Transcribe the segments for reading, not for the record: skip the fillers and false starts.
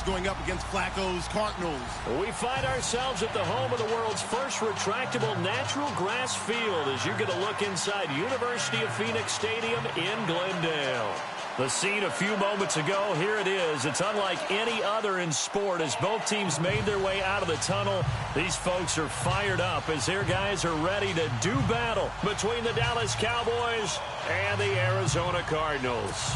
going up against Flacco's Cardinals. We find ourselves at the home of the world's first retractable natural grass field as you get a look inside University of Phoenix Stadium in Glendale. The scene a few moments ago, here it is. It's unlike any other in sport as both teams made their way out of the tunnel. These folks are fired up as their guys are ready to do battle between the Dallas Cowboys and the Arizona Cardinals.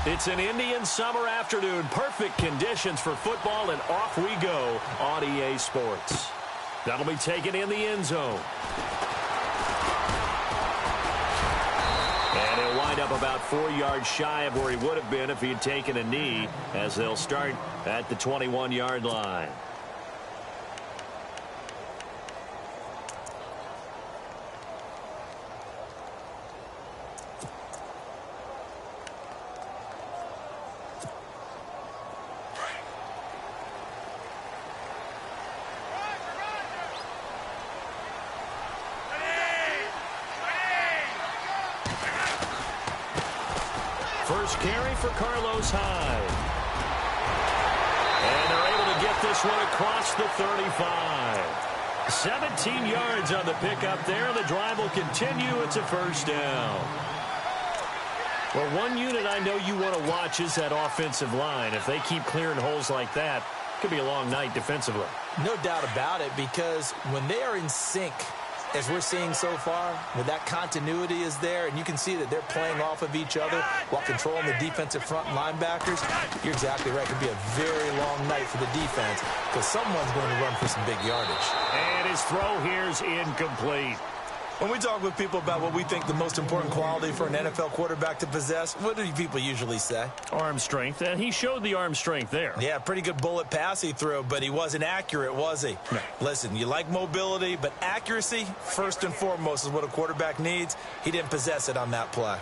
It's an Indian summer afternoon. Perfect conditions for football, and off we go on EA Sports. That'll be taken in the end zone. And he'll wind up about 4 yards shy of where he would have been if he had taken a knee, as they'll start at the 21-yard line. First carry for Carlos Hyde. And they're able to get this one across the 35. 17 yards on the pickup there. The drive will continue. It's a first down. Well, one unit I know you want to watch is that offensive line. If they keep clearing holes like that, it could be a long night defensively. No doubt about it, because when they are in sync, as we're seeing so far, when that continuity is there, and you can see that they're playing off of each other while controlling the defensive front linebackers, you're exactly right. It could be a very long night for the defense because someone's going to run for some big yardage. And his throw here is incomplete. When we talk with people about what we think the most important quality for an NFL quarterback to possess, what do people usually say? Arm strength, and he showed the arm strength there. Yeah, pretty good bullet pass he threw, but he wasn't accurate, was he? No. Listen, you like mobility, but accuracy, first and foremost, is what a quarterback needs. He didn't possess it on that play.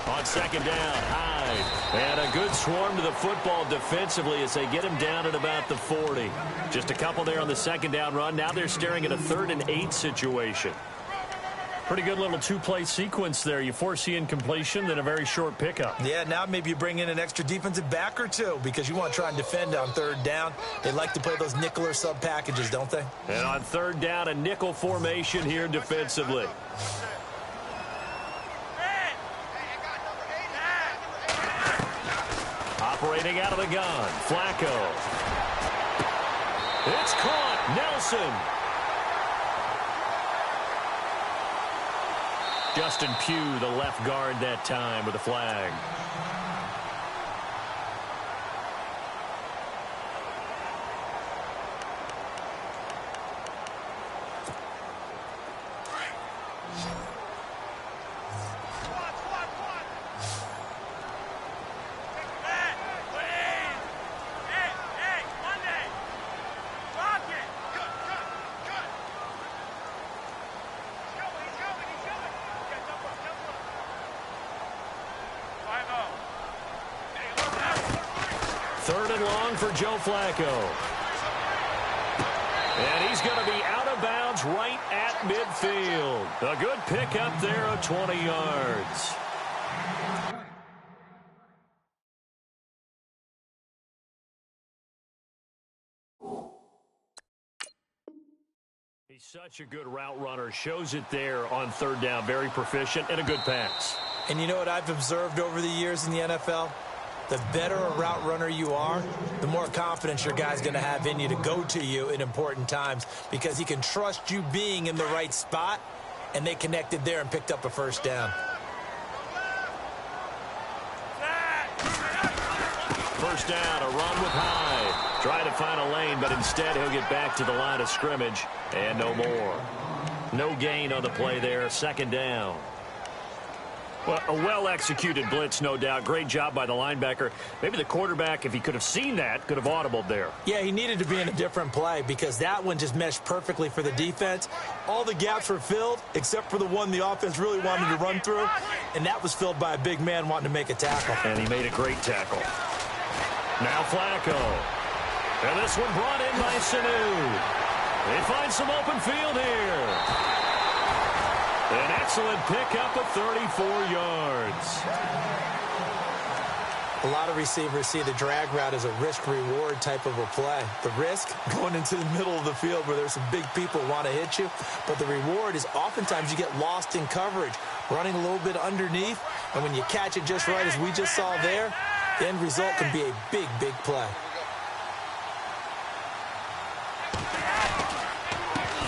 On second down, Hyde. And a good swarm to the football defensively as they get him down at about the 40. Just a couple there on the second down run. Now they're staring at a 3rd and 8 situation. Pretty good little two-play sequence there. You foresee incompletion, then a very short pickup. Yeah, now maybe you bring in an extra defensive back or two because you want to try and defend on 3rd down. They like to play those nickel or sub packages, don't they? And on 3rd down, a nickel formation here defensively. Operating out of the gun, Flacco. It's caught, Nelson. Justin Pugh, the left guard that time with a flag. For Joe Flacco. And he's going to be out of bounds right at midfield. A good pickup there of 20 yards. He's such a good route runner. Shows it there on 3rd down. Very proficient and a good pass. And you know what I've observed over the years in the NFL? The better a route runner you are, the more confidence your guy's going to have in you to go to you in important times because he can trust you being in the right spot, and they connected there and picked up a first down. First down, a run with Hyde. Trying to find a lane, but instead he'll get back to the line of scrimmage and no more. No gain on the play there, 2nd down. Well, a well-executed blitz, no doubt. Great job by the linebacker. Maybe the quarterback, if he could have seen that, could have audibled there. Yeah, he needed to be in a different play because that one just meshed perfectly for the defense. All the gaps were filled except for the one the offense really wanted to run through, and that was filled by a big man wanting to make a tackle. And he made a great tackle. Now Flacco. And this one brought in by Sanu. They find some open field here. An excellent pickup of 34 yards. A lot of receivers see the drag route as a risk-reward type of a play. The risk, going into the middle of the field where there's some big people who want to hit you. But the reward is oftentimes you get lost in coverage, running a little bit underneath. And when you catch it just right, as we just saw there, the end result can be a big, big play.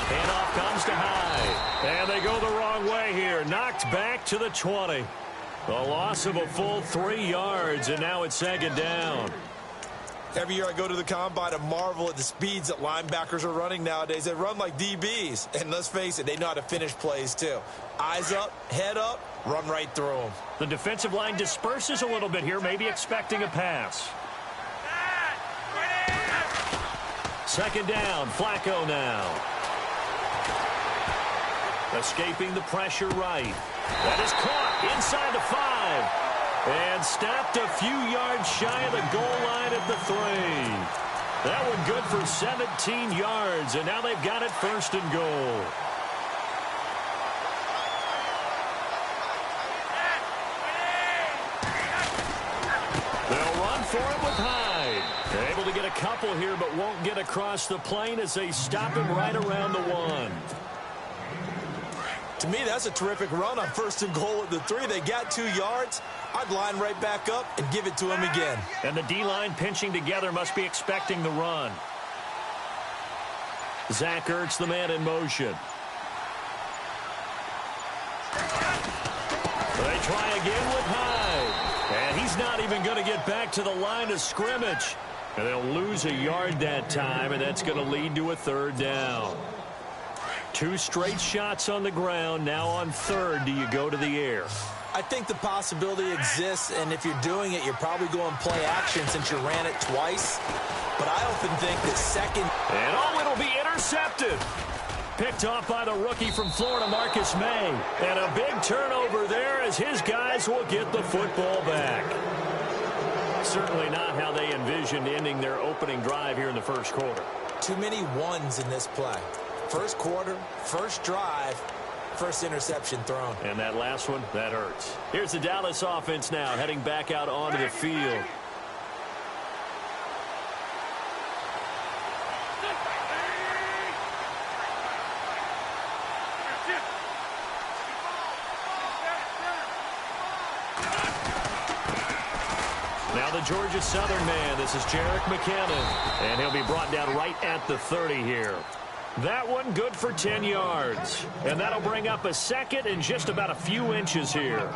Handoff comes to Hyde. And they go the wrong way here. Knocked back to the 20. A loss of a full 3 yards, and now it's second down. Every year I go to the combine and marvel at the speeds that linebackers are running nowadays. They run like DBs. And let's face it, they know how to finish plays too. Eyes up, head up, run right through them. The defensive line disperses a little bit here, maybe expecting a pass. Second down, Flacco now. Escaping the pressure right. That is caught inside the 5. And stopped a few yards shy of the goal line at the 3. That one good for 17 yards. And now they've got it first and goal. They'll run for it with Hyde. They're able to get a couple here, but won't get across the plane as they stop him right around the 1. To me, that's a terrific run on first and goal at the 3. They got 2 yards. I'd line right back up and give it to him again. And the D-line pinching together must be expecting the run. Zach Ertz, the man in motion. They try again with Hyde. And he's not even going to get back to the line of scrimmage. And they'll lose a yard that time, and that's going to lead to a third down. 2 straight shots on the ground. Now on third, do you go to the air? I think the possibility exists, and if you're doing it, you're probably going play action since you ran it twice. But I often think that second... And oh, it'll be intercepted. Picked off by the rookie from Florida, Marcus May. And a big turnover there as his guys will get the football back. Certainly not how they envisioned ending their opening drive here in the first quarter. Too many ones in this play. First quarter, first drive, first interception thrown. And that last one, that hurts. Here's the Dallas offense now, heading back out onto the field. Now the Georgia Southern man, this is Jerick McKinnon. And he'll be brought down right at the 30 here. That one good for 10 yards. And that'll bring up a second and just about a few inches here.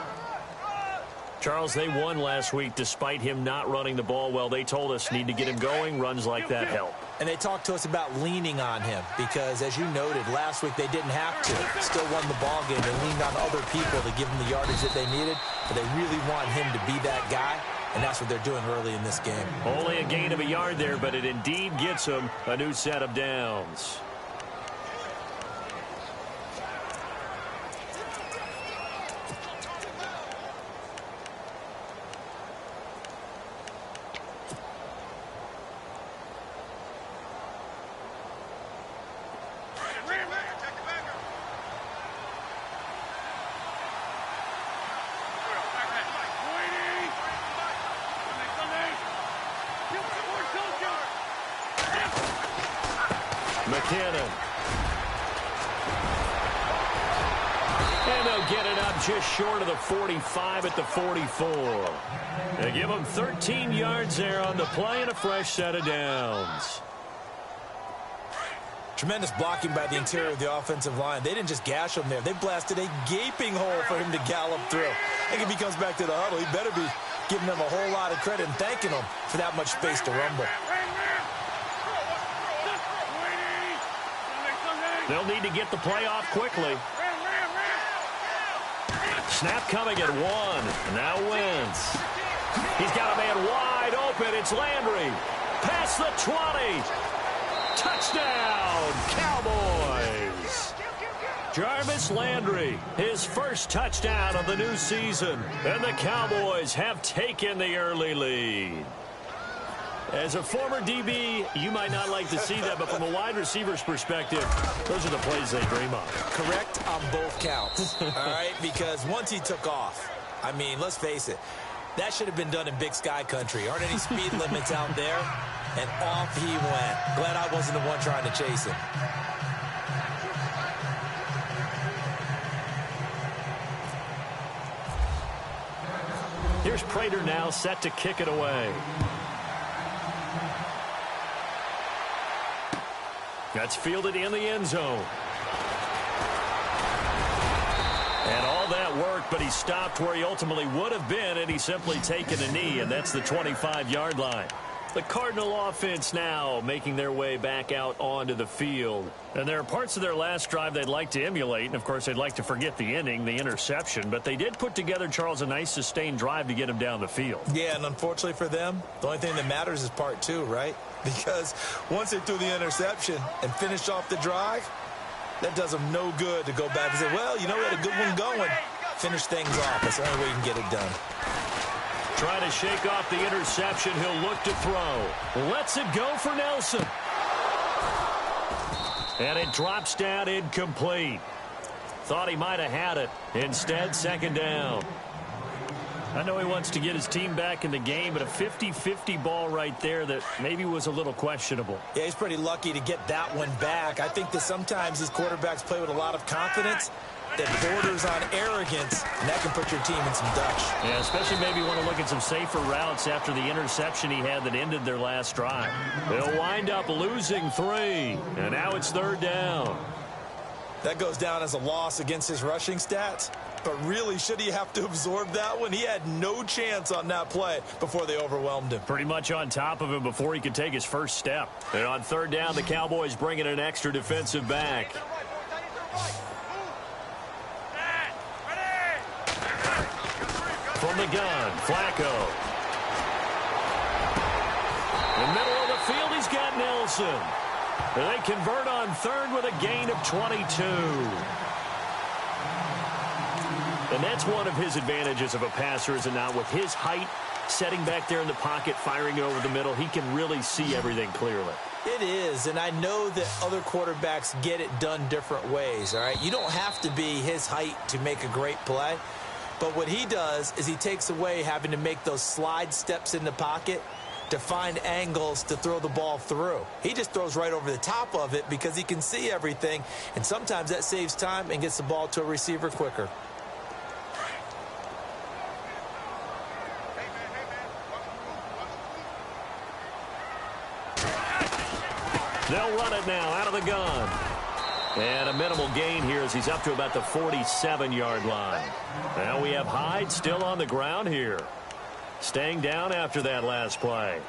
Charles, they won last week despite him not running the ball well. They told us need to get him going. Runs like that help. And they talked to us about leaning on him because, as you noted, last week they didn't have to. Still won the ball game. They leaned on other people to give them the yardage that they needed. But they really want him to be that guy. And that's what they're doing early in this game. Only a gain of a yard there, but it indeed gets them a new set of downs. McKinnon. And they'll get it up just short of the 45 at the 44. They give them 13 yards there on the play and a fresh set of downs. Tremendous blocking by the interior of the offensive line. They didn't just gash him there. They blasted a gaping hole for him to gallop through. I think if he comes back to the huddle, he better be giving them a whole lot of credit and thanking them for that much space to rumble. They'll need to get the play off quickly. Snap coming at 1. Now Wentz. He's got a man wide open. It's Landry. Past the 20. Touchdown, Cowboys. Jarvis Landry, his first touchdown of the new season. And the Cowboys have taken the early lead. As a former DB, you might not like to see that, but from a wide receiver's perspective, those are the plays they dream of. Correct on both counts, all right? Because once he took off, I mean, let's face it, that should have been done in Big Sky country. Aren't any speed limits out there? And off he went. Glad I wasn't the one trying to chase him. Here's Prater now set to kick it away. That's fielded in the end zone. And all that work, but he stopped where he ultimately would have been, and he's simply taken a knee, and that's the 25-yard line. The Cardinal offense now making their way back out onto the field. And there are parts of their last drive they'd like to emulate, and, of course, they'd like to forget the inning, the interception. But they did put together, Charles, a nice sustained drive to get him down the field. Yeah, and unfortunately for them, the only thing that matters is part 2, right? Because once they threw the interception and finished off the drive, that does them no good to go back and say, well, you know, we had a good one going. Finish things off. That's the only way you can get it done. Trying to shake off the interception. He'll look to throw. Lets it go for Nelson. And it drops down incomplete. Thought he might have had it. Instead, second down. I know he wants to get his team back in the game, but a 50-50 ball right there that maybe was a little questionable. Yeah, he's pretty lucky to get that one back. I think that sometimes these quarterbacks play with a lot of confidence that borders on arrogance, and that can put your team in some Dutch. Yeah, especially maybe want to look at some safer routes after the interception he had that ended their last drive. They'll wind up losing 3, and now it's third down. That goes down as a loss against his rushing stats. But really, should he have to absorb that one? He had no chance on that play before they overwhelmed him. Pretty much on top of him before he could take his first step. And on third down, the Cowboys bring in an extra defensive back. From the gun, Flacco. In the middle of the field, he's got Nelson. And they convert on third with a gain of 22. And that's one of his advantages of a passer, is it not? With his height, setting back there in the pocket, firing it over the middle, he can really see everything clearly. It is, and I know that other quarterbacks get it done different ways, all right? You don't have to be his height to make a great play. But what he does is he takes away having to make those slide steps in the pocket to find angles to throw the ball through. He just throws right over the top of it because he can see everything, and sometimes that saves time and gets the ball to a receiver quicker. They'll run it now out of the gun. And a minimal gain here as he's up to about the 47-yard line. Now we have Hyde still on the ground here. Staying down after that last play.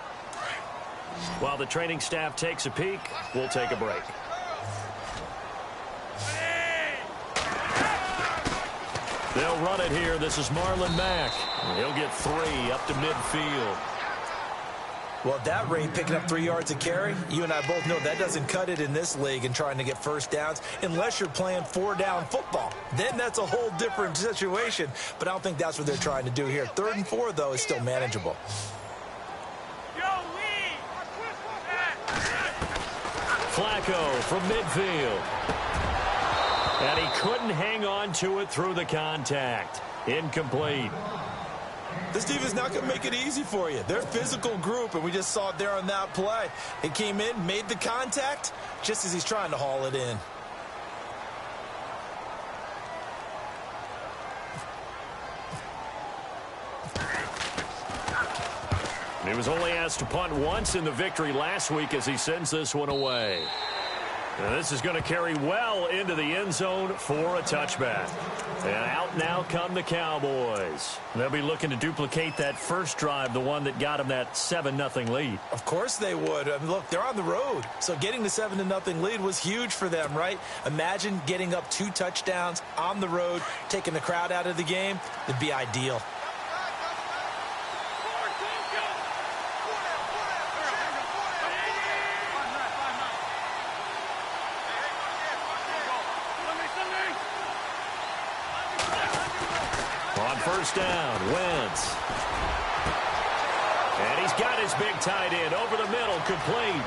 While the training staff takes a peek, we'll take a break. They'll run it here. This is Marlon Mack. He'll get 3 up to midfield. Well, at that rate, picking up 3 yards a carry, you and I both know that doesn't cut it in this league and trying to get first downs unless you're playing 4-down football. Then that's a whole different situation, but I don't think that's what they're trying to do here. 3rd and 4, though, is still manageable. Flacco from midfield. And he couldn't hang on to it through the contact. Incomplete. This team is not going to make it easy for you. They're a physical group, and we just saw it there on that play. He came in, made the contact, just as he's trying to haul it in. He was only asked to punt once in the victory last week as he sends this one away. And this is going to carry well into the end zone for a touchback. And out now come the Cowboys. They'll be looking to duplicate that first drive, the one that got them that 7-0 lead. Of course they would. I mean, look, they're on the road. So getting the 7-0 lead was huge for them, right? Imagine getting up 2 touchdowns on the road, taking the crowd out of the game. It'd be ideal. On first down, Wentz. And he's got his big tight end over the middle, complete.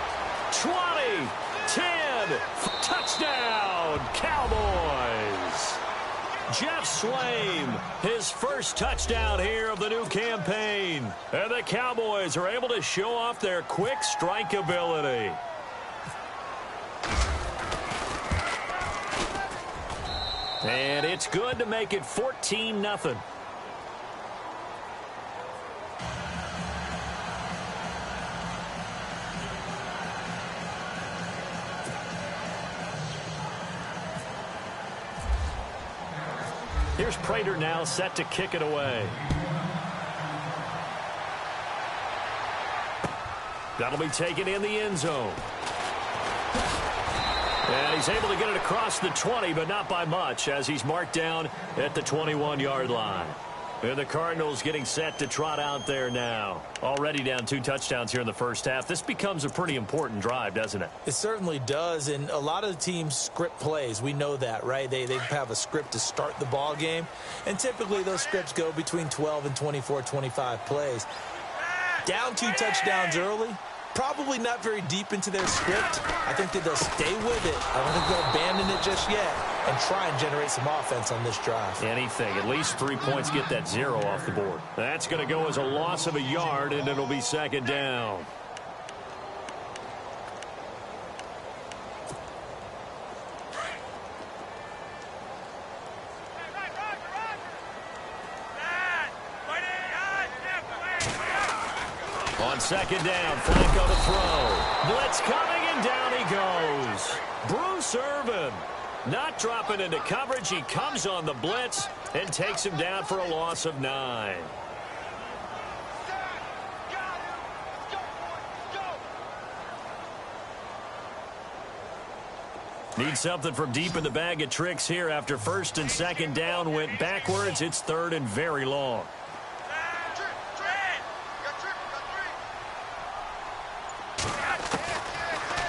20, 10, touchdown, Cowboys. Jeff Swaim, his first touchdown here of the new campaign. And the Cowboys are able to show off their quick strike ability. And it's good to make it 14-0. Here's Prater now set to kick it away. That'll be taken in the end zone. And he's able to get it across the 20, but not by much, as he's marked down at the 21-yard line. And the Cardinals getting set to trot out there now. Already down 2 touchdowns here in the first half. This becomes a pretty important drive, doesn't it? It certainly does, and a lot of the teams script plays. We know that, right? They have a script to start the ball game, and typically those scripts go between 12 and 24, 25 plays. Down 2 touchdowns early, probably not very deep into their script. I think that they'll stay with it. I don't think they'll abandon it just yet and try and generate some offense on this drive. Anything. At least 3 points, get that 0 off the board. That's going to go as a loss of a yard, and it'll be second down. On second down, Flacco to throw. Blitz coming, and down he goes. Bruce Irvin not dropping into coverage. He comes on the blitz and takes him down for a loss of 9. Need something from deep in the bag of tricks here after first and second down went backwards. It's third and very long.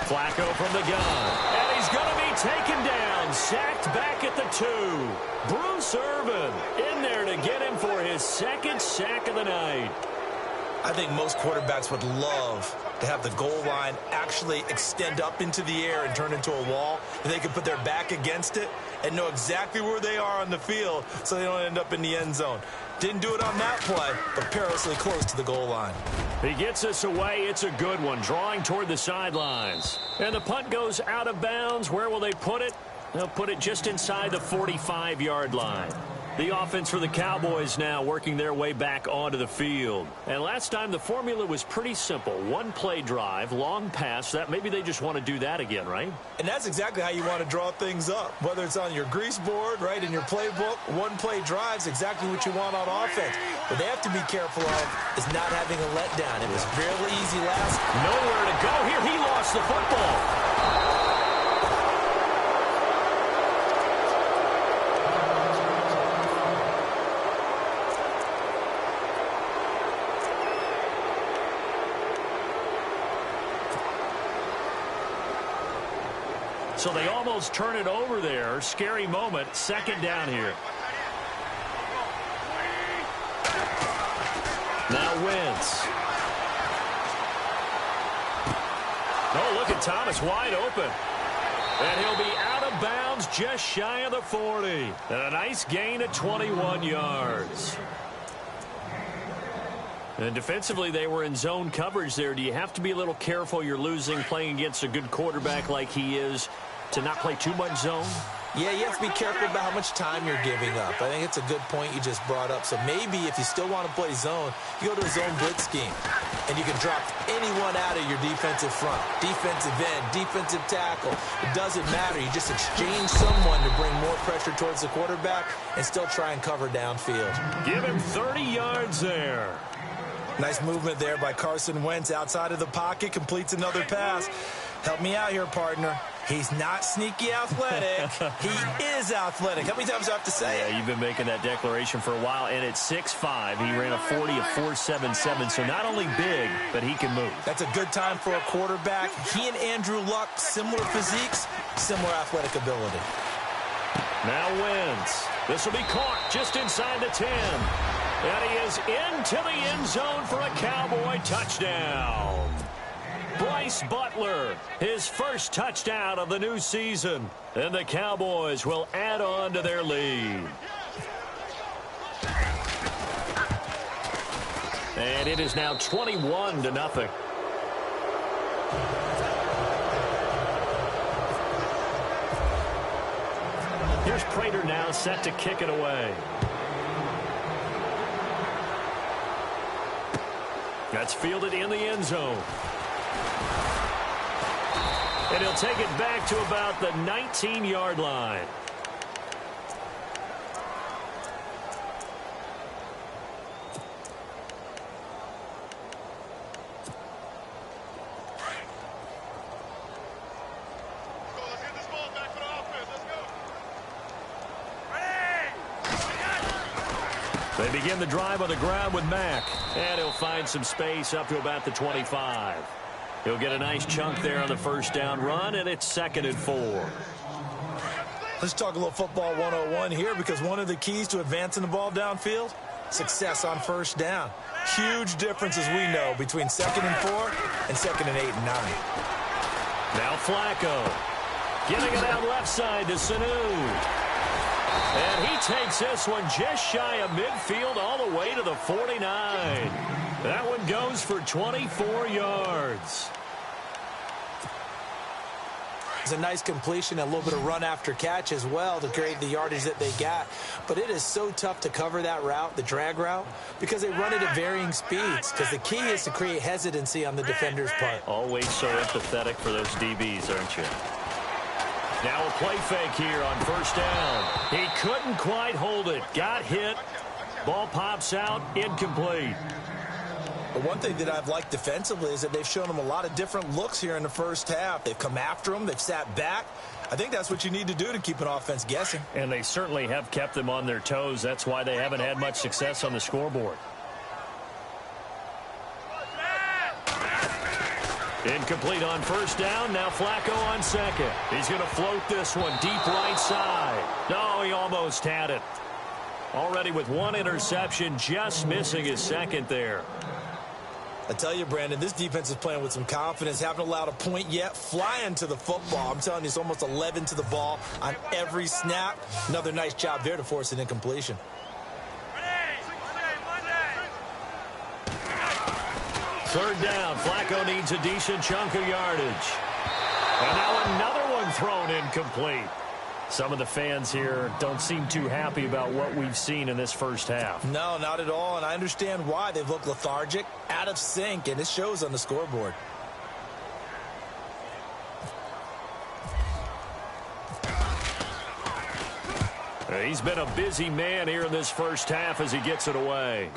Flacco from the gun. And he's going to be taken down. Sacked back at the 2. Bruce Irvin in there to get him for his second sack of the night. I think most quarterbacks would love to have the goal line actually extend up into the air and turn into a wall. And they can put their back against it and know exactly where they are on the field so they don't end up in the end zone. Didn't do it on that play, but perilously close to the goal line. He gets us away. It's a good one, drawing toward the sidelines. And the punt goes out of bounds. Where will they put it? They'll put it just inside the 45-yard line. The offense for the Cowboys now working their way back onto the field. And last time the formula was pretty simple. 1-play drive, long pass. That maybe they just want to do that again, right? And that's exactly how you want to draw things up. Whether it's on your grease board, right, in your playbook, 1-play drive's exactly what you want on offense. What they have to be careful of is not having a letdown. It was fairly easy last. Nowhere to go here. He lost the football. So they almost turn it over there. Scary moment. Second down here. Now Wentz. Oh, look at Thomas wide open. And he'll be out of bounds just shy of the 40. And a nice gain of 21 yards. And defensively, they were in zone coverage there. Do you have to be a little careful? You're losing playing against a good quarterback like he is to not play too much zone? Yeah, you have to be careful about how much time you're giving up. I think it's a good point you just brought up. So maybe if you still want to play zone, you go to a zone blitz scheme. And you can drop anyone out of your defensive front. Defensive end, defensive tackle. It doesn't matter. You just exchange someone to bring more pressure towards the quarterback and still try and cover downfield. Give him 30 yards there. Nice movement there by Carson Wentz outside of the pocket. Completes another pass. Help me out here, partner. He's not sneaky athletic. He is athletic. How many times do I have to say it? Yeah, you've been making that declaration for a while, and at 6'5", he ran a 40 of 4.77, so not only big, but he can move. That's a good time for a quarterback. He and Andrew Luck, similar physiques, similar athletic ability. Now Wentz. This will be caught just inside the 10. And he is into the end zone for a Cowboy touchdown. Bryce Butler, his first touchdown of the new season. And the Cowboys will add on to their lead. And it is now 21-0. Here's Prater now set to kick it away. That's fielded in the end zone. And he'll take it back to about the 19-yard line. They begin the drive on the ground with Mack. And he'll find some space up to about the 25. He'll get a nice chunk there on the first down run, and it's 2nd and 4. Let's talk a little football 101 here, because one of the keys to advancing the ball downfield, success on first down. Huge difference, as we know, between 2nd and 4 and 2nd and 8 and 9. Now Flacco. Getting it out left side to Sanu. And he takes this one just shy of midfield all the way to the 49. That one goes for 24 yards. It's a nice completion, a little bit of run after catch as well to create the yardage that they got. But it is so tough to cover that route, the drag route, because they run it at varying speeds. Because the key is to create hesitancy on the defender's part. Always so empathetic for those DBs, aren't you? Now a play fake here on first down. He couldn't quite hold it. Got hit. Ball pops out. Incomplete. But one thing that I've liked defensively is that they've shown him a lot of different looks here in the first half. They've come after him. They've sat back. I think that's what you need to do to keep an offense guessing. And they certainly have kept them on their toes. That's why they haven't had much success on the scoreboard. Incomplete on first down. Now Flacco on second. He's going to float this one deep right side. No, he almost had it. Already with one interception, just missing his second there. I tell you, Brandon, this defense is playing with some confidence. Haven't allowed a point yet. Flying to the football. I'm telling you, it's almost 11 to the ball on every snap. Another nice job there to force an incompletion. Third down. Flacco needs a decent chunk of yardage. And now another one thrown incomplete. Some of the fans here don't seem too happy about what we've seen in this first half. No, not at all, and I understand why. They've looked lethargic, out of sync, and it shows on the scoreboard. He's been a busy man here in this first half as he gets it away.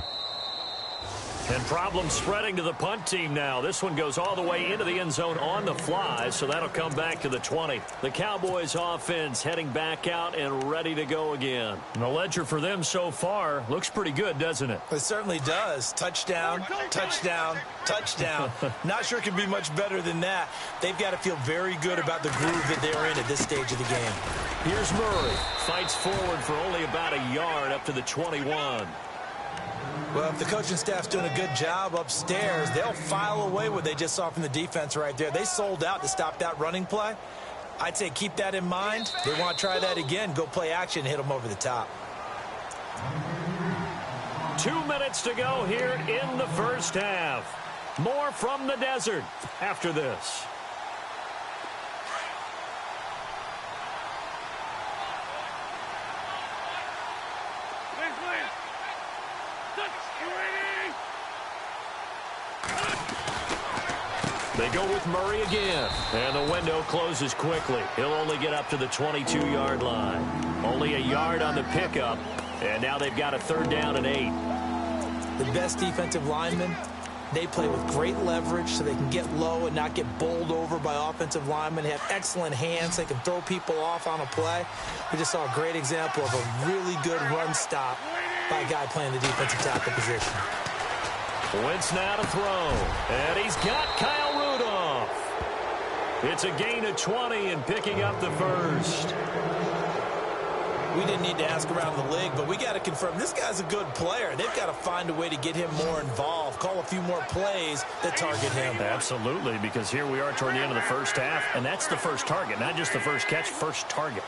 And problems spreading to the punt team now. This one goes all the way into the end zone on the fly, so that'll come back to the 20. The Cowboys offense heading back out and ready to go again. And the ledger for them so far looks pretty good, doesn't it? It certainly does. Touchdown, touchdown, touchdown. Not sure it can be much better than that. They've got to feel very good about the groove that they're in at this stage of the game. Here's Murray. Fights forward for only about a yard up to the 21. Well, if the coaching staff's doing a good job upstairs, they'll file away what they just saw from the defense right there. They sold out to stop that running play. I'd say keep that in mind. They want to try that again. Go play action, hit them over the top. 2 minutes to go here in the first half. More from the desert after this. They go with Murray again. And the window closes quickly. He'll only get up to the 22-yard line. Only a yard on the pickup. And now they've got a 3rd down and 8. The best defensive linemen, they play with great leverage so they can get low and not get bowled over by offensive linemen. They have excellent hands. They can throw people off on a play. We just saw a great example of a really good run stop by a guy playing the defensive tackle position. Wentz now to throw. And he's got Kyle Rudolph. It's a gain of 20 and picking up the first. We didn't need to ask around the league, but we got to confirm this guy's a good player. They've got to find a way to get him more involved, call a few more plays that target him. Absolutely, because here we are toward the end of the first half, and that's the first target, not just the first catch, first target.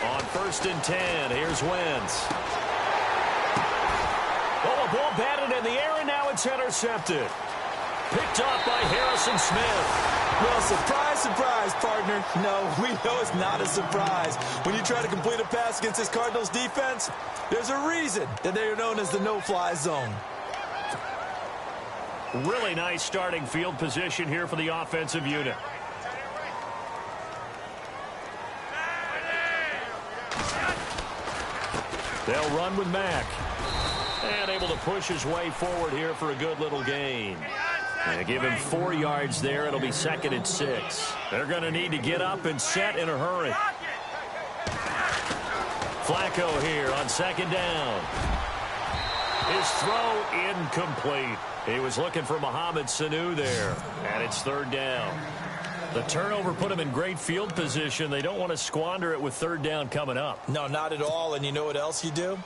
On 1st and 10, here's Wentz. Oh, a ball batted in the air, and now it's intercepted. Picked off by Harrison Smith. Well, surprise, surprise, partner. No, we know it's not a surprise. When you try to complete a pass against this Cardinals defense, there's a reason that they are known as the no-fly zone. Really nice starting field position here for the offensive unit. They'll run with Mack. And able to push his way forward here for a good little gain. And give him 4 yards there. It'll be 2nd and 6. They're going to need to get up and set in a hurry. Flacco here on 2nd down. His throw incomplete. He was looking for Mohamed Sanu there. And it's 3rd down. The turnover put him in great field position. They don't want to squander it with 3rd down coming up. No, not at all. And you know what else you do?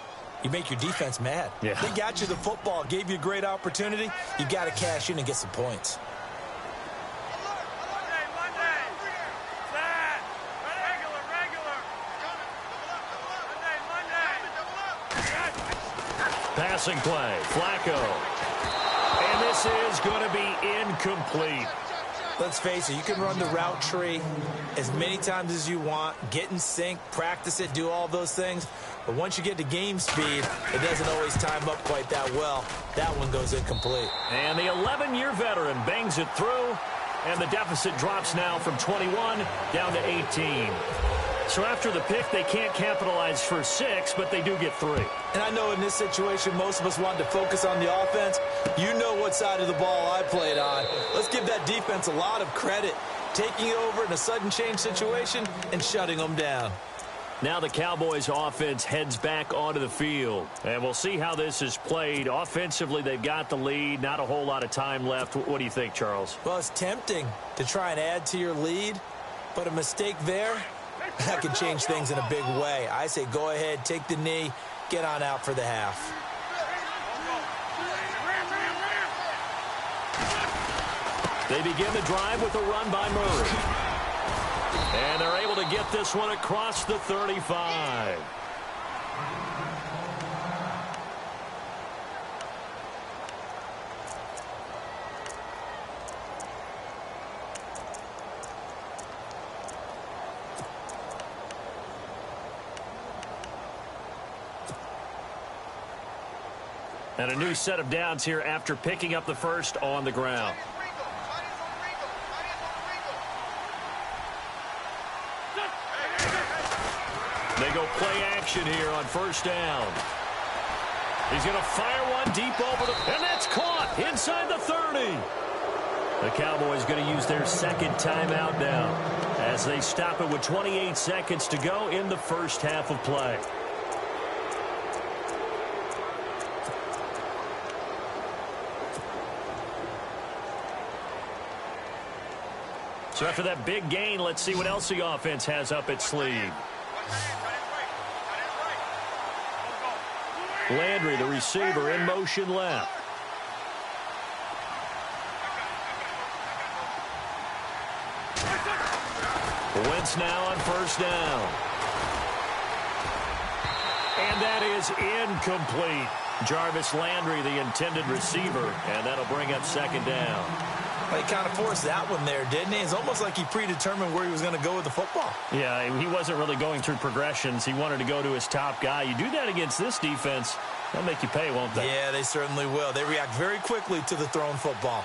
You make your defense mad. Yeah. They got you the football, gave you a great opportunity. You got to cash in and get some points. Passing play, Flacco. And this is going to be incomplete. Let's face it, you can run the route tree as many times as you want, get in sync, practice it, do all those things. But once you get to game speed, it doesn't always time up quite that well. That one goes incomplete. And the 11-year veteran bangs it through, and the deficit drops now from 21 down to 18. So after the pick, they can't capitalize for 6, but they do get 3. And I know in this situation, most of us wanted to focus on the offense. You know what side of the ball I played on. Let's give that defense a lot of credit, taking it over in a sudden change situation and shutting them down. Now the Cowboys offense heads back onto the field. And we'll see how this is played. Offensively, they've got the lead. Not a whole lot of time left. What do you think, Charles? Well, it's tempting to try and add to your lead, but a mistake there, that could change things in a big way. I say go ahead, take the knee, get on out for the half. They begin the drive with a run by Murray. And they're able to get this one across the 35. And a new set of downs here after picking up the first on the ground. They go play action here on 1st down. He's going to fire one deep over the... And that's caught inside the 30. The Cowboys going to use their 2nd timeout now as they stop it with 28 seconds to go in the first half of play. So after that big gain, let's see what else the offense has up its sleeve. Landry, the receiver, in motion left. Wentz now on 1st down. And that is incomplete. Jarvis Landry, the intended receiver, and that'll bring up 2nd down. Well, he kind of forced that one there, didn't he? It's almost like he predetermined where he was going to go with the football. Yeah, he wasn't really going through progressions. He wanted to go to his top guy. You do that against this defense, they'll make you pay, won't they? Yeah, they certainly will. They react very quickly to the thrown football.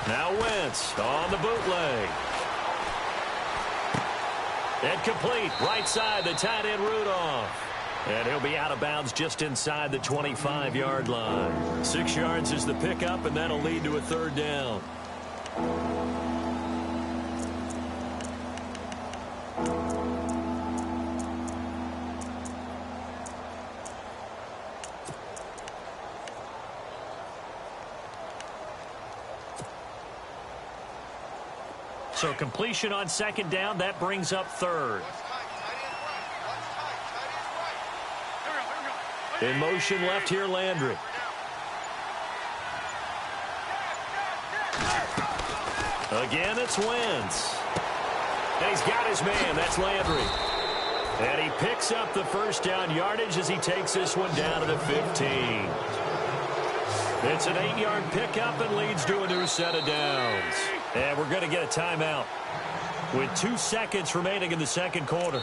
Now Wentz on the bootleg. And complete. Right side, the tight end Rudolph. And he'll be out of bounds just inside the 25-yard line. 6 yards is the pickup, and that'll lead to a third down. So completion on second down, that brings up third. In motion left here, Landry. Again, it's Wentz. And he's got his man. That's Landry. And he picks up the first down yardage as he takes this one down to the 15. It's an 8-yard pickup and leads to a new set of downs. And we're going to get a timeout with 2 seconds remaining in the second quarter.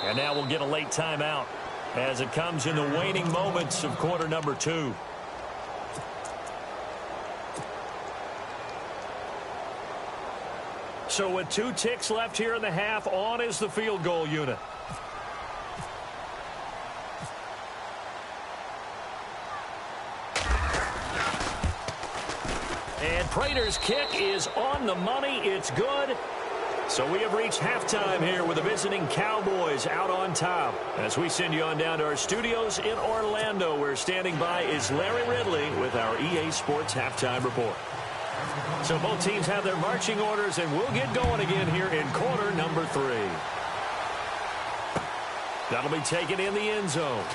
And now we'll get a late timeout as it comes in the waning moments of quarter number 2. So with 2 ticks left here in the half, on is the field goal unit. And Prater's kick is on the money. It's good. So we have reached halftime here with the visiting Cowboys out on top. As we send you on down to our studios in Orlando, where standing by is Larry Ridley with our EA Sports Halftime Report. So both teams have their marching orders, and we'll get going again here in quarter number 3. That'll be taken in the end zone.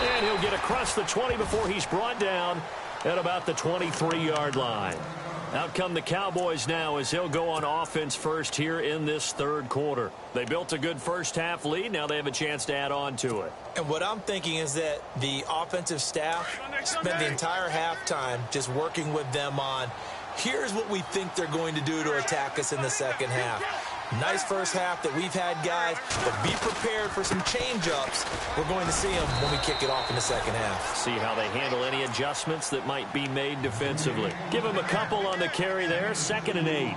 And he'll get across the 20 before he's brought down at about the 23-yard line. Out come the Cowboys now as they'll go on offense first here in this third quarter. They built a good first-half lead. Now they have a chance to add on to it. And what I'm thinking is that the offensive staff spent the entire halftime just working with them on, here's what we think they're going to do to attack us in the second half. Nice first half that we've had, guys, but be prepared for some change-ups. We're going to see them when we kick it off in the second half. See how they handle any adjustments that might be made defensively. Give them a couple on the carry there, 2nd and 8.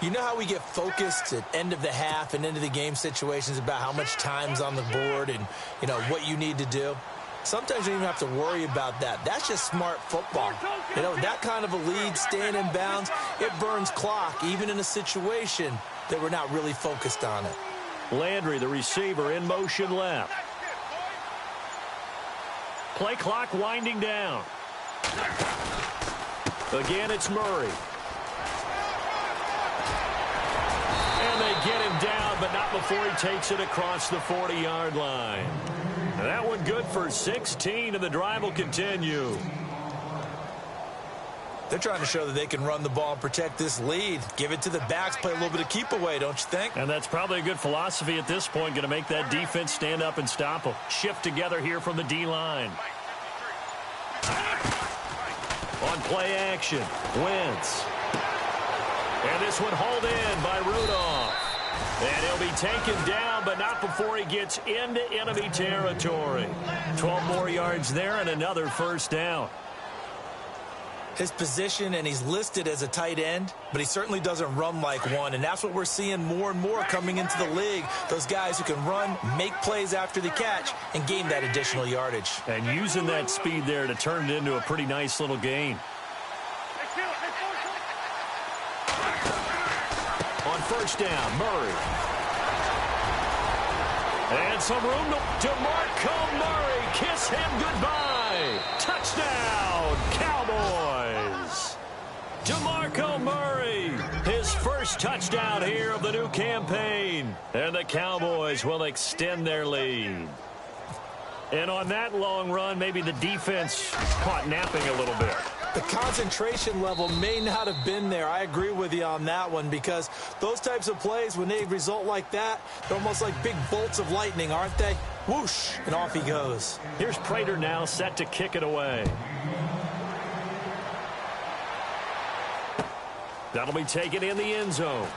You know how we get focused at end of the half and into the game situations about how much time's on the board and, you know, what you need to do? Sometimes you don't even have to worry about that. That's just smart football. You know, that kind of a lead, staying in bounds, it burns clock, even in a situation that we're not really focused on it. Landry, the receiver, in motion left. Play clock winding down. Again, it's Murray. And they get him down, but not before he takes it across the 40-yard line. And that one good for 16, and the drive will continue. They're trying to show that they can run the ball and protect this lead. Give it to the backs, play a little bit of keep away, don't you think? And that's probably a good philosophy at this point, going to make that defense stand up and stop them. Shift together here from the D-line. On play action, Wentz. And this one hauled in by Rudolph. And he'll be taken down, but not before he gets into enemy territory. 12 more yards there and another first down. His position, and he's listed as a tight end, but he certainly doesn't run like one, and that's what we're seeing more and more coming into the league. Those guys who can run, make plays after the catch, and gain that additional yardage. And using that speed there to turn it into a pretty nice little gain. On first down, Murray. And some room to DeMarco Murray. Kiss him goodbye. Touchdown, Cowboys. DeMarco Murray, his first touchdown here of the new campaign. And the Cowboys will extend their lead. And on that long run, maybe the defense caught napping a little bit. The concentration level may not have been there. I agree with you on that one, because those types of plays, when they result like that, they're almost like big bolts of lightning, aren't they? Whoosh, and off he goes. Here's Prater now set to kick it away. That'll be taken in the end zone.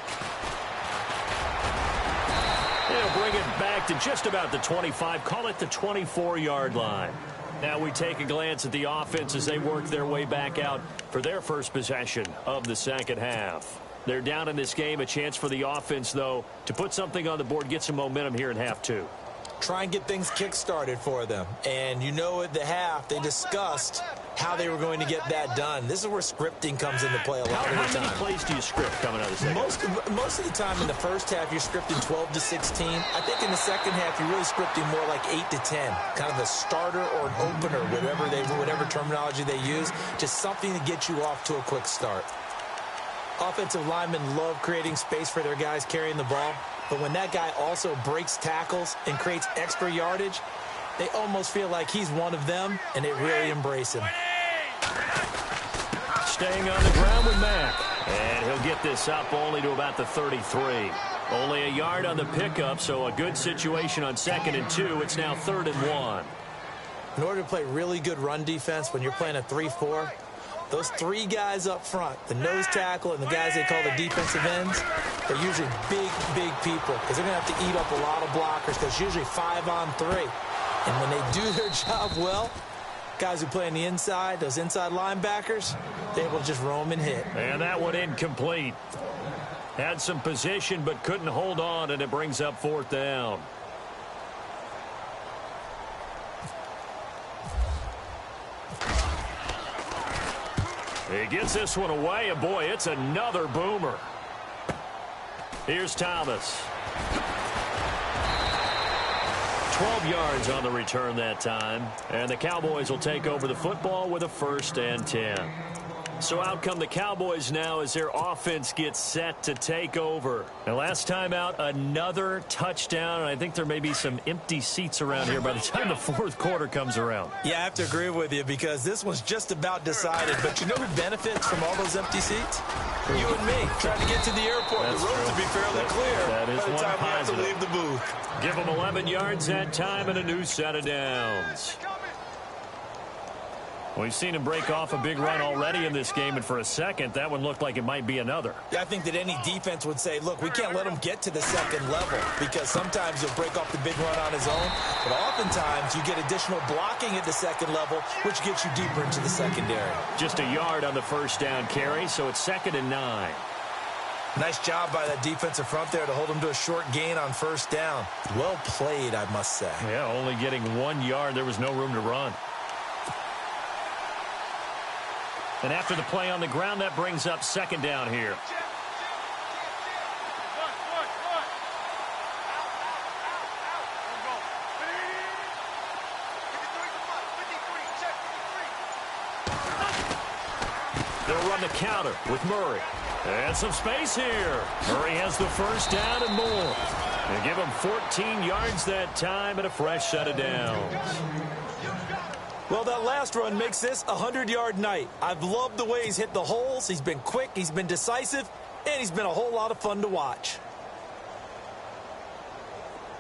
He'll bring it back to just about the 25, call it the 24-yard line. Now we take a glance at the offense as they work their way back out for their first possession of the second half. They're down in this game. A chance for the offense, though, to put something on the board, get some momentum here in half two. Try and get things kick-started for them. And you know at the half, they discussed how they were going to get that done. This is where scripting comes into play a lot of the time. How many plays do you script coming out of the second half? Most of the time in the first half, you're scripting 12 to 16. I think in the second half, you're really scripting more like 8 to 10. Kind of a starter or an opener, whatever terminology they use. Just something to get you off to a quick start. Offensive linemen love creating space for their guys carrying the ball. But when that guy also breaks tackles and creates extra yardage, they almost feel like he's one of them, and they really embrace him. Staying on the ground with Mack. And he'll get this up only to about the 33. Only a yard on the pickup, so a good situation on 2nd and 2. It's now 3rd and 1. In order to play really good run defense when you're playing a 3-4, those three guys up front, the nose tackle and the guys they call the defensive ends, they're usually big, big people because they're going to have to eat up a lot of blockers because it's usually 5-on-3. And when they do their job well, guys who play on the inside, those inside linebackers, they're able to just roam and hit. And that one incomplete. Had some position but couldn't hold on, and it brings up 4th down. He gets this one away, and boy, it's another boomer. Here's Thomas. 12 yards on the return that time, and the Cowboys will take over the football with a 1st and 10. So out come the Cowboys now as their offense gets set to take over. And last time out, another touchdown, and I think there may be some empty seats around here by the time the 4th quarter comes around. Yeah, I have to agree with you because this one's just about decided. But you know who benefits from all those empty seats? You and me, trying to get to the airport. That's the roads true. will be fairly clear that is by the one time we have to positive. leave the booth. Give them 11 yards that time and a new set of downs. We've seen him break off a big run already in this game, and for a second, that one looked like it might be another. Yeah, I think that any defense would say, look, we can't let him get to the second level because sometimes he'll break off the big run on his own, but oftentimes you get additional blocking at the second level, which gets you deeper into the secondary. Just a yard on the 1st down carry, so it's 2nd and 9. Nice job by that defensive front there to hold him to a short gain on 1st down. Well played, I must say. Yeah, only getting 1 yard. There was no room to run. And after the play on the ground, that brings up 2nd down here. They'll run the counter with Murray. And some space here. Murray has the 1st down and more. They give him 14 yards that time and a fresh set of downs. Well, that last run makes this a 100-yard night. I've loved the way he's hit the holes. He's been quick, he's been decisive, and he's been a whole lot of fun to watch.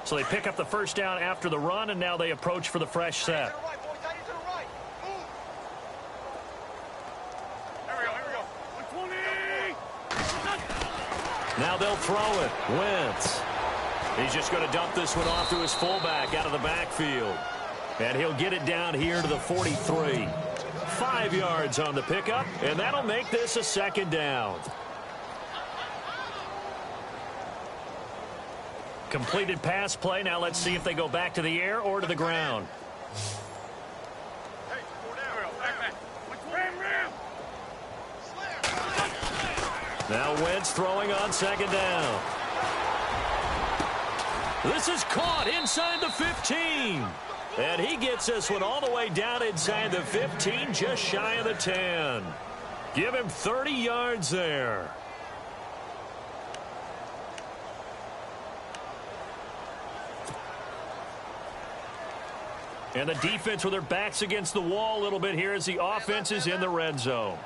So they pick up the 1st down after the run, and now they approach for the fresh set. Now they'll throw it. Wentz. He's just going to dump this one off to his fullback out of the backfield. And he'll get it down here to the 43. 5 yards on the pickup, and that'll make this a 2nd down. Completed pass play. Now let's see if they go back to the air or to the ground. Now Wentz throwing on 2nd down. This is caught inside the 15. And he gets this one all the way down inside the 15, just shy of the 10. Give him 30 yards there. And the defense with their backs against the wall a little bit here as the offense is in the red zone.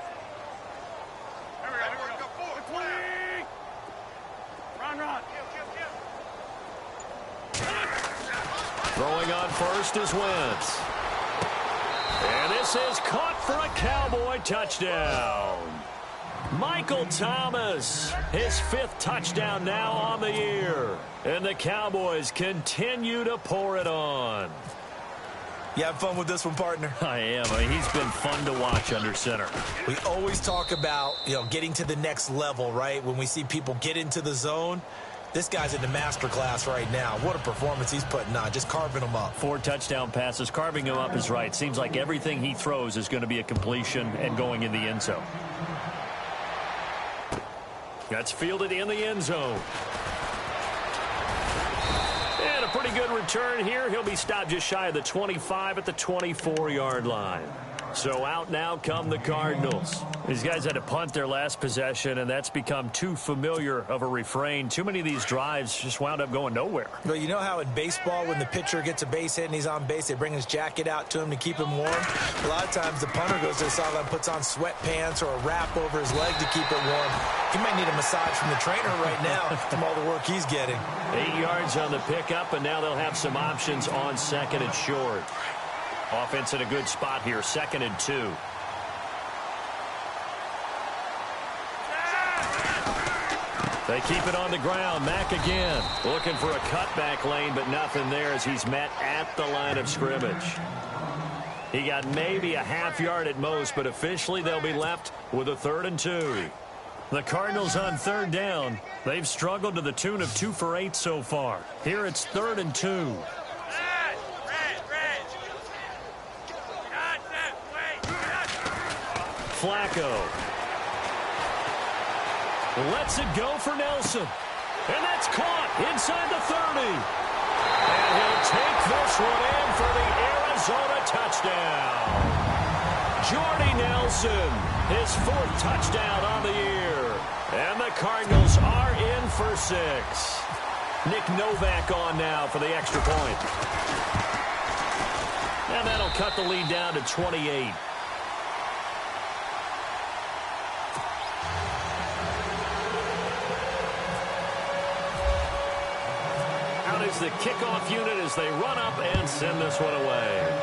Throwing on first is Wentz. And this is caught for a Cowboy touchdown. Michael Thomas, his 5th touchdown now on the year. And the Cowboys continue to pour it on. You have fun with this one, partner? I am. I mean, he's been fun to watch under center. We always talk about, getting to the next level, right? When we see people get into the zone, this guy's in the master class right now. What a performance he's putting on, just carving them up. 4 touchdown passes. Carving him up is right. Seems like everything he throws is going to be a completion and going in the end zone. That's fielded in the end zone. And a pretty good return here. He'll be stopped just shy of the 25 at the 24-yard line. So out now come the Cardinals. These guys had to punt their last possession, and that's become too familiar of a refrain. Too many of these drives just wound up going nowhere. Well, you know how in baseball when the pitcher gets a base hit and he's on base, they bring his jacket out to him to keep him warm? A lot of times the punter goes to the sideline, puts on sweatpants or a wrap over his leg to keep it warm. He might need a massage from the trainer right now from all the work he's getting. 8 yards on the pickup, and now they'll have some options on 2nd and short. Offense in a good spot here, 2nd and 2. They keep it on the ground. Mack again. Looking for a cutback lane, but nothing there as he's met at the line of scrimmage. He got maybe a half yard at most, but officially they'll be left with a 3rd and 2. The Cardinals on 3rd down. They've struggled to the tune of 2 for 8 so far. Here it's 3rd and 2. Flacco lets it go for Nelson. And that's caught inside the 30. And he'll take this one in for the Arizona touchdown. Jordy Nelson, his 4th touchdown on the year. And the Cardinals are in for 6. Nick Novak on now for the extra point. And that'll cut the lead down to 28. The kickoff unit as they run up and send this one away.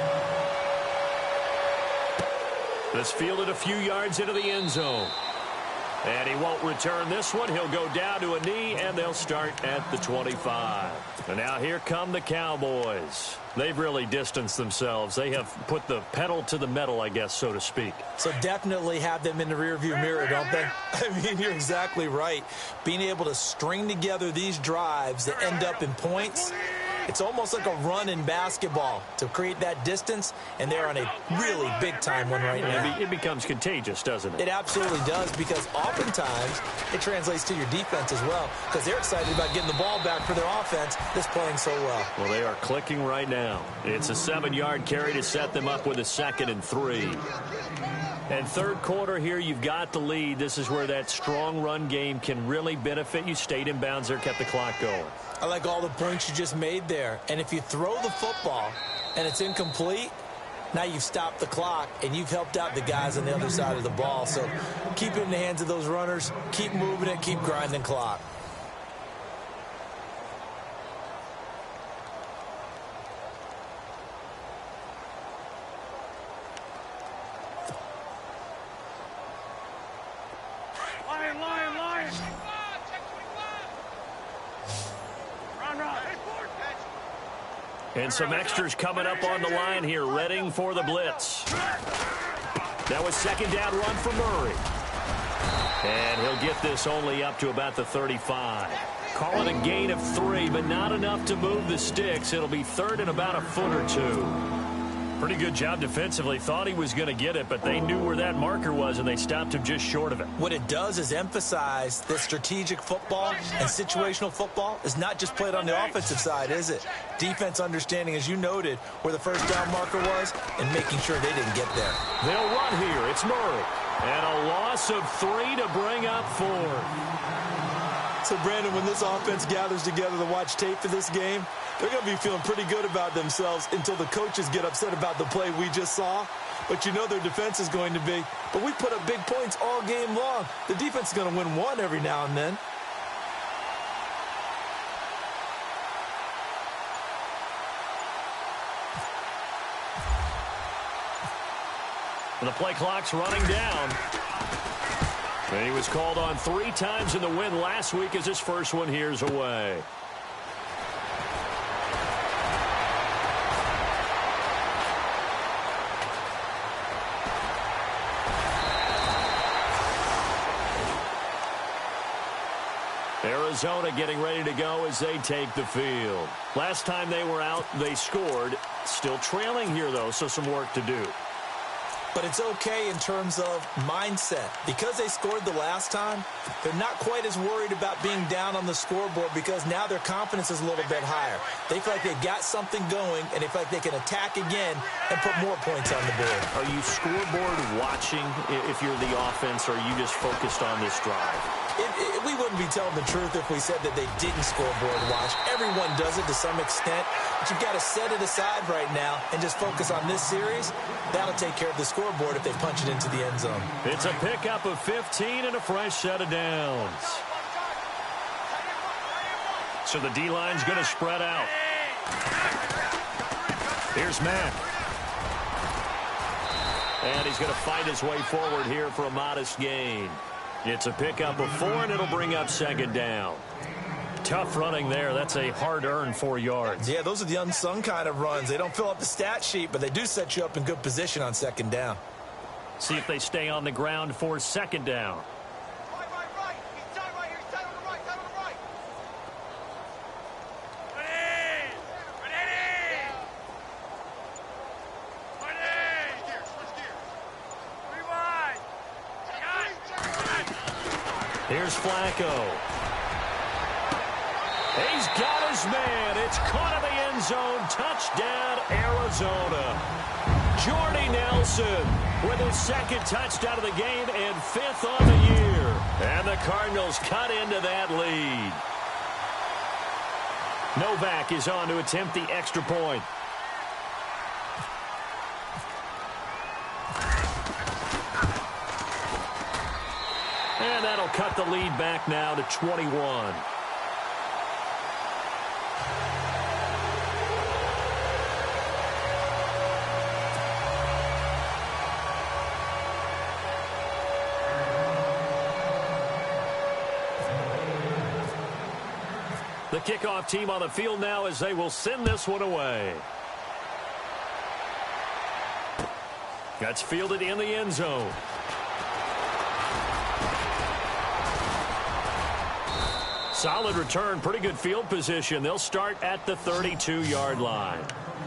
This fielded a few yards into the end zone. And he won't return this one. He'll go down to a knee, and they'll start at the 25. And now here come the Cowboys. They've really distanced themselves. They have put the pedal to the metal, I guess, so to speak. So definitely have them in the rearview mirror, don't they? I mean, you're exactly right. Being able to string together these drives that end up in points, it's almost like a run in basketball to create that distance, and they're on a really big-time one right now. It becomes contagious, doesn't it? It absolutely does, because oftentimes it translates to your defense as well, because they're excited about getting the ball back for their offense that's playing so well. Well, they are clicking right now. It's a 7-yard carry to set them up with a 2nd and 3. And 3rd quarter here, you've got the lead. This is where that strong run game can really benefit you. Stayed in bounds there, kept the clock going. I like all the points you just made there. And if you throw the football and it's incomplete, now you've stopped the clock and you've helped out the guys on the other side of the ball. So keep it in the hands of those runners. Keep moving it. Keep grinding clock. And some extras coming up on the line here, readying for the blitz. That was 2nd down run for Murray. And he'll get this only up to about the 35. Call it a gain of 3, but not enough to move the sticks. It'll be 3rd and about a foot or 2. Pretty good job defensively. Thought he was going to get it, but they knew where that marker was, and they stopped him just short of it. What it does is emphasize that strategic football and situational football is not just played on the offensive side, is it? Defense understanding, as you noted, where the 1st down marker was and making sure they didn't get there. They'll run here. It's Murray. And a loss of 3 to bring up 4. So, Brandon, when this offense gathers together to watch tape for this game, they're going to be feeling pretty good about themselves until the coaches get upset about the play we just saw. But you know their defense is going to be. But we put up big points all game long. The defense is going to win one every now and then. The play clock's running down. And he was called on 3 times in the win last week as his first one here's away. Arizona getting ready to go as they take the field. Last time they were out, they scored. Still trailing here, though, so some work to do. But it's okay in terms of mindset. Because they scored the last time, they're not quite as worried about being down on the scoreboard because now their confidence is a little bit higher. They feel like they've got something going, and they feel like they can attack again and put more points on the board. Are you scoreboard watching if you're the offense, or are you just focused on this drive? We wouldn't be telling the truth if we said that they didn't scoreboard watch. Everyone does it to some extent, but you've got to set it aside right now and just focus on this series. That'll take care of the scoreboard if they punch it into the end zone. It's a pickup of 15 and a fresh set of downs. So the D-line's going to spread out. Here's Mack. And he's going to fight his way forward here for a modest gain. It's a pickup of 4, and it'll bring up second down. Tough running there. That's a hard-earned 4 yards. Yeah, those are the unsung kind of runs. They don't fill up the stat sheet, but they do set you up in good position on second down. See if they stay on the ground for second down. Here's Flacco. He's got his man. It's caught in the end zone. Touchdown, Arizona. Jordy Nelson with his 2nd touchdown of the game and 5th on the year. And the Cardinals cut into that lead. Novak is on to attempt the extra point. And that'll cut the lead back now to 21. The kickoff team on the field now as they will send this one away. That's fielded in the end zone. Solid return, pretty good field position. They'll start at the 32-yard line.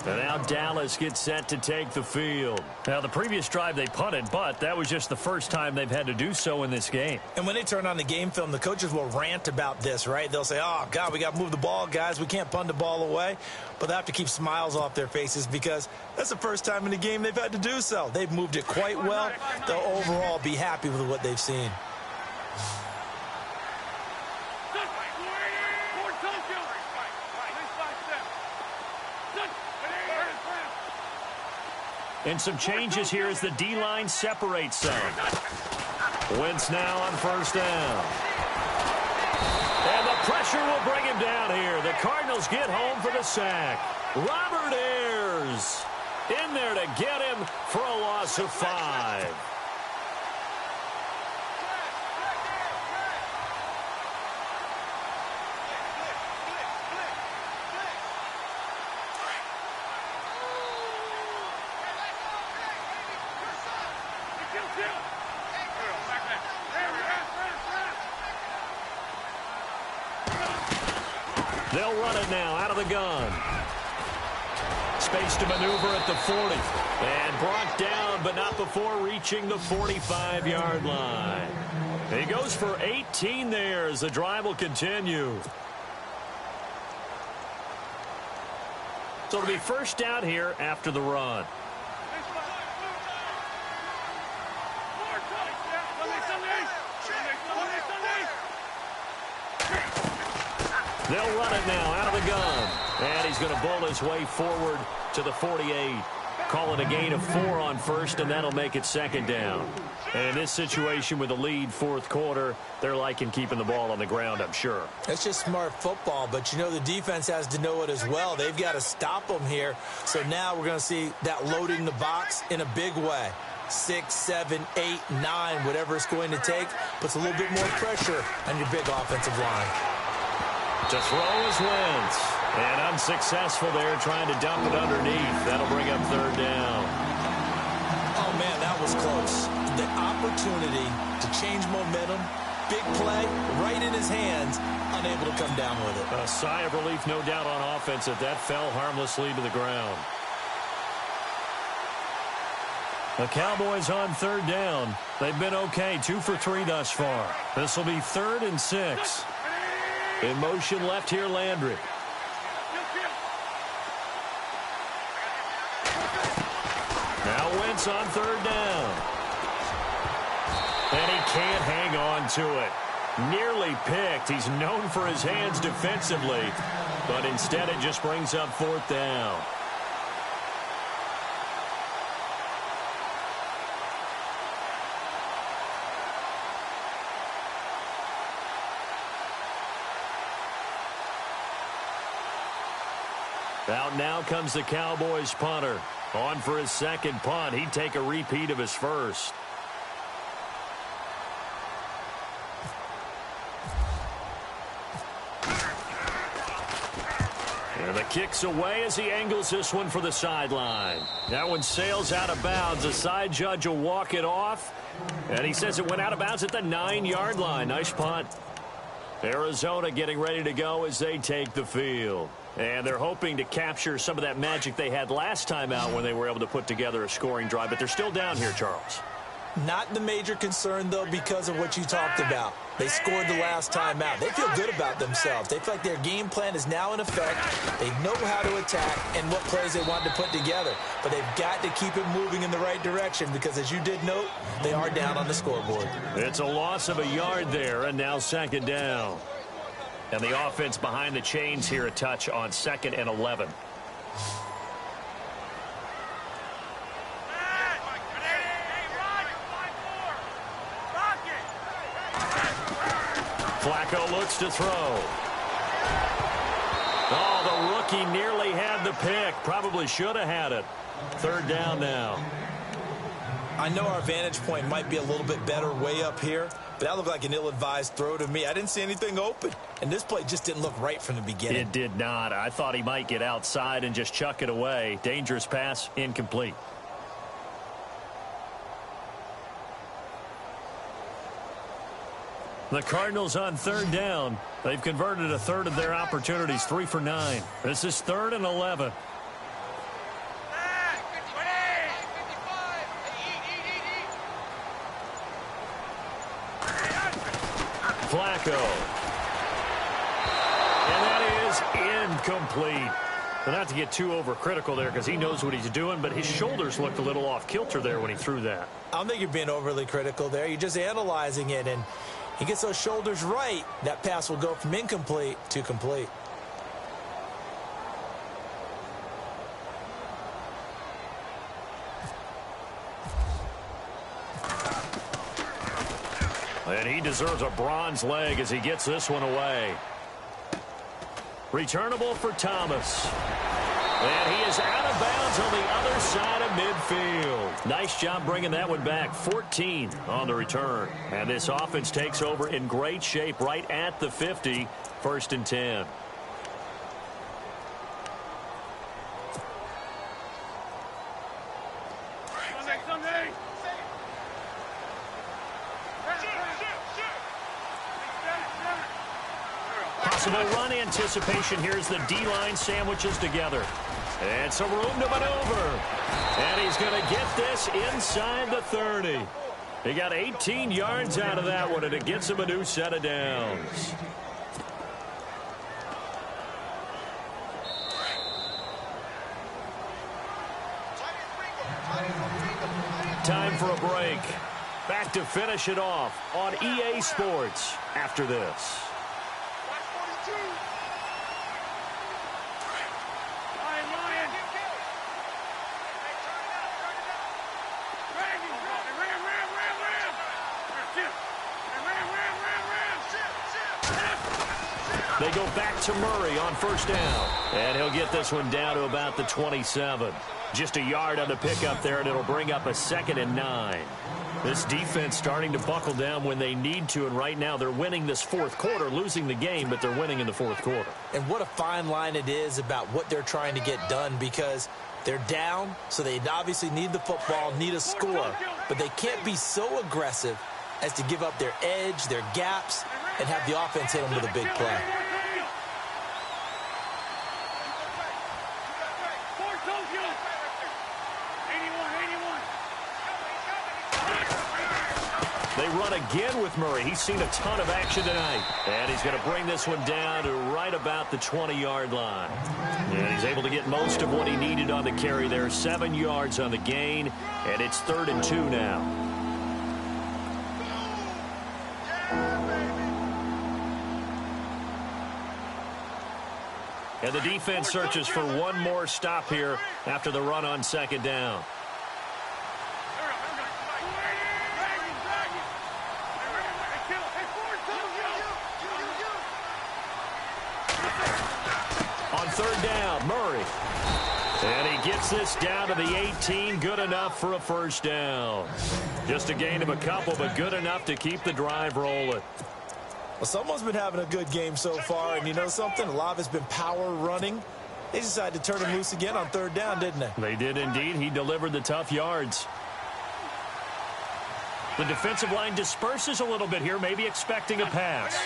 And now Dallas gets set to take the field. Now, the previous drive they punted, but that was just the first time they've had to do so in this game. And when they turn on the game film, the coaches will rant about this, right? They'll say, oh, God, we got to move the ball, guys. We can't punt the ball away. But they have to keep smiles off their faces because that's the first time in the game they've had to do so. They've moved it quite well. They'll overall be happy with what they've seen. And some changes here as the D-line separates some. Wentz now on first down. And the pressure will bring him down here. The Cardinals get home for the sack. Robert Ayers in there to get him for a loss of 5. They'll run it now out of the gun. Space to maneuver at the 40. And brought down, but not before reaching the 45-yard line. He goes for 18 there as the drive will continue. So it'll be first down here after the run. They'll run it now out of the gun. And he's going to bull his way forward to the 48. Call it a gain of 4 on first, and that'll make it second down. And in this situation with the lead fourth quarter, they're liking keeping the ball on the ground, I'm sure. That's just smart football, but you know the defense has to know it as well. They've got to stop them here. So now we're going to see that loading the box in a big way. 6, 7, 8, 9, whatever it's going to take, puts a little bit more pressure on your big offensive line. To throw is Wentz. And unsuccessful there, trying to dump it underneath. That'll bring up third down. Oh, man, that was close. The opportunity to change momentum, big play, right in his hands, unable to come down with it. A sigh of relief, no doubt, on offense that fell harmlessly to the ground. The Cowboys on third down. They've been okay, 2 for 3 thus far. This will be 3rd and 6. In motion left here, Landry. Now Wentz on third down. And he can't hang on to it. Nearly picked. He's known for his hands defensively, but instead it just brings up 4th down. Out now comes the Cowboys punter. On for his second punt. He'd take a repeat of his first. And the kick's away as he angles this one for the sideline. That one sails out of bounds. The side judge will walk it off. And he says it went out of bounds at the 9-yard line. Nice punt. Arizona getting ready to go as they take the field. And they're hoping to capture some of that magic they had last time out when they were able to put together a scoring drive. But they're still down here, Charles. Not the major concern, though, because of what you talked about. They scored the last time out. They feel good about themselves. They feel like their game plan is now in effect. They know how to attack and what plays they want to put together. But they've got to keep it moving in the right direction because, as you did note, they are down on the scoreboard. It's a loss of a yard there, and now 2nd down. And the offense behind the chains here, a touch on 2nd and 11. Flacco looks to throw. Oh, the rookie nearly had the pick. Probably should have had it. 3rd down now. I know our vantage point might be a little bit better way up here, but that looked like an ill-advised throw to me. I didn't see anything open, and this play just didn't look right from the beginning. It did not. I thought he might get outside and just chuck it away. Dangerous pass, incomplete. The Cardinals on 3rd down. They've converted a 1/3 of their opportunities, 3 for 9. This is 3rd and 11. Flacco. And that is incomplete. But not to get too overcritical there because he knows what he's doing, but his shoulders looked a little off kilter there when he threw that. I don't think you're being overly critical there. You're just analyzing it, and he gets those shoulders right. That pass will go from incomplete to complete. And he deserves a bronze leg as he gets this one away. Returnable for Thomas. And he is out of bounds on the other side of midfield. Nice job bringing that one back. 14 on the return. And this offense takes over in great shape right at the 50. 1st and 10. Possible run anticipation here as the D-line sandwiches together. And some room to maneuver. And he's going to get this inside the 30. He got 18 yards out of that one, and it gets him a new set of downs. Time for a break. Back to finish it off on EA Sports after this. They go back to Murray on first down. And he'll get this one down to about the 27. Just a yard on the pickup there, and it'll bring up a 2nd and 9. This defense starting to buckle down when they need to, and right now they're winning this fourth quarter, losing the game, but they're winning in the fourth quarter. And what a fine line it is about what they're trying to get done, because they're down, so they obviously need the football, need a score, but they can't be so aggressive as to give up their edge, their gaps, and have the offense hit them with a big play. They run again with Murray. He's seen a ton of action tonight. And he's going to bring this one down to right about the 20-yard line. And he's able to get most of what he needed on the carry there. 7 yards on the gain, and it's 3rd and 2 now. And the defense searches for one more stop here after the run on 2nd down. On 3rd down, Murray. And he gets this down to the 18. Good enough for a first down. Just a gain of a couple, but good enough to keep the drive rolling. Well, someone's been having a good game so far, and you know something? A lot of it's been power running. They decided to turn him loose again on 3rd down, didn't they? They did indeed. He delivered the tough yards. The defensive line disperses a little bit here, maybe expecting a pass.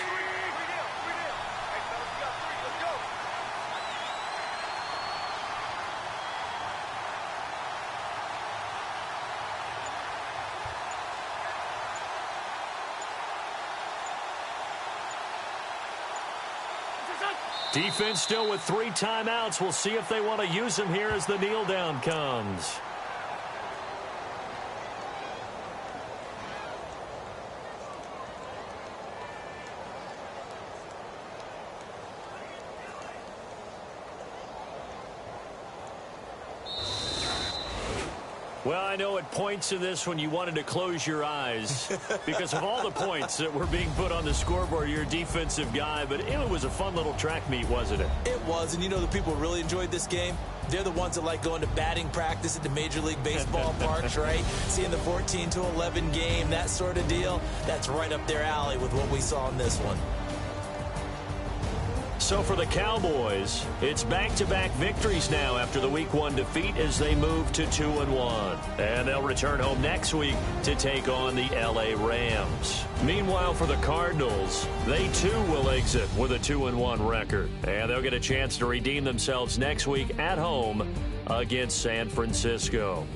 Defense still with 3 timeouts. We'll see if they want to use them here as the kneel down comes. Well, I know at points in this when you wanted to close your eyes because of all the points that were being put on the scoreboard. You're a defensive guy, but it was a fun little track meet, wasn't it? It was, and you know the people who really enjoyed this game? They're the ones that like going to batting practice at the Major League Baseball parks, right? Seeing the 14-11 game, that sort of deal. That's right up their alley with what we saw in this one. So for the Cowboys, it's back-to-back victories now after the Week 1 defeat as they move to 2-1. And they'll return home next week to take on the L.A. Rams. Meanwhile, for the Cardinals, they too will exit with a 2-1 record. And they'll get a chance to redeem themselves next week at home against San Francisco.